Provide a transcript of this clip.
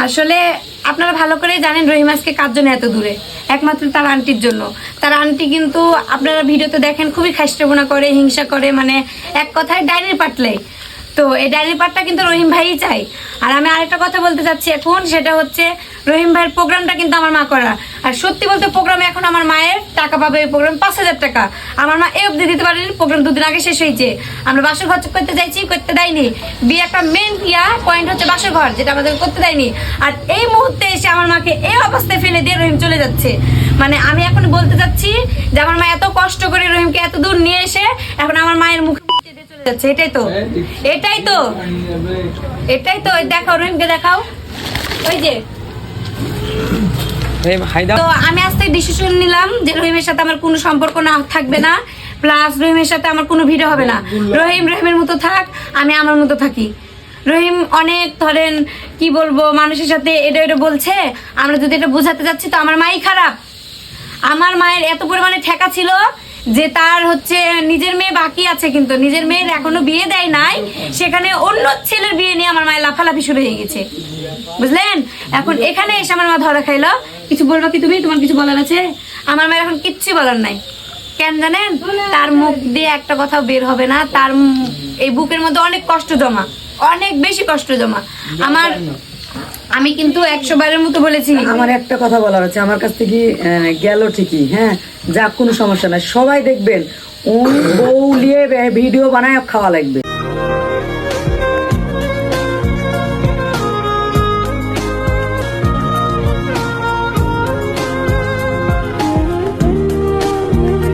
আসলে আপনারা ভালো করে জানেন রহিম আজকে কার জন্য এত দূরে, একমাত্র তার আন্টির জন্য। তার আন্টি কিন্তু আপনারা ভিডিওতে দেখেন খুবই খাইস্টেবোনা করে, হিংসা করে, মানে এক কথায় ডাইনির পাটলাই। তো এই ডাইনির পাটটা কিন্তু রহিম ভাইই চাই। আর আমি আরেকটা কথা বলতে চাচ্ছি এখন, সেটা হচ্ছে রহিম ভাইয়ের প্রোগ্রামটা কিন্তু আমার মা করা। আর সত্যি বলতে প্রোগ্রামে এখন আমার মায়ের টাকা পাবে, প্রোগ্রাম 5,000 টাকা আমার মা এই অবধি দিতে পারেনি। প্রোগ্রাম 2 দিন আগে শেষ হয়েছে। আমরা বাসর ঘর করতে যাইছি, করতে দেয়নি। বিয়ে একটা মেন পয়েন্ট হচ্ছে বাসর ঘর, যেটা আমাদের করতে দেয়নি। আর এই মুহূর্তে এসে আমার মাকে এই অবস্থায় ফেলে দিয়ে রহিম চলে যাচ্ছে। মানে আমি এখন বলতে চাচ্ছি যে আমার মা এত কষ্ট করে রহিমকে এত দূর নিয়ে এসে এখন আমার মায়ের মুখে চলে যাচ্ছে। এটাই তো দেখাও, রহিমকে দেখাও। ওই যে তো আমি আজ থেকে ডিসিশন নিলাম যে রহিমের সাথে আমার কোনো সম্পর্ক না থাকবে না, প্লাস রহিমের সাথে আমার কোনো ভিডিও হবে না। রহিম রহিমের মতো থাক, আমি আমার মতো থাকি। রহিম অনেক ধরেন কি বলবো মানুষের সাথে এটা এটা বলছে, আমরা যদি এটা বোঝাতে যাচ্ছি তো আমার মাই খারাপ। আমার মায়ের এত পরিমাণে ঠেকা ছিল যে তার হচ্ছে নিজের মেয়ে বাকি আছে, কিন্তু নিজের মেয়ের এখনো বিয়ে দেয় নাই, সেখানে অন্য ছেলের বিয়ে নিয়ে আমার মায়ের লাফালাফি শুরু হয়ে গেছে, বুঝলেন? এখন এখানে এসে আমার মা ধরা খাইলো। কিছু বলবা কি তুমি? তোমার কিছু বলার আছে? আমার মায়ের এখন কিচ্ছু বলার নাই। কেন জানেন? তার মুখ দিয়ে একটা কথা বের হবে না। তার এই বুকের মধ্যে অনেক কষ্ট জমা, অনেক বেশি কষ্ট জমা। আমি কিন্তু 100 বারের মতো বলেছি। আমার একটা কথা বলার আছে, আমার কাছ থেকে গেল ঠিকই, হ্যাঁ, যা কোনো সমস্যা নাই। সবাই দেখবেন ওই বউ নিয়ে ভিডিও বানায় খাওয়া লাগবে,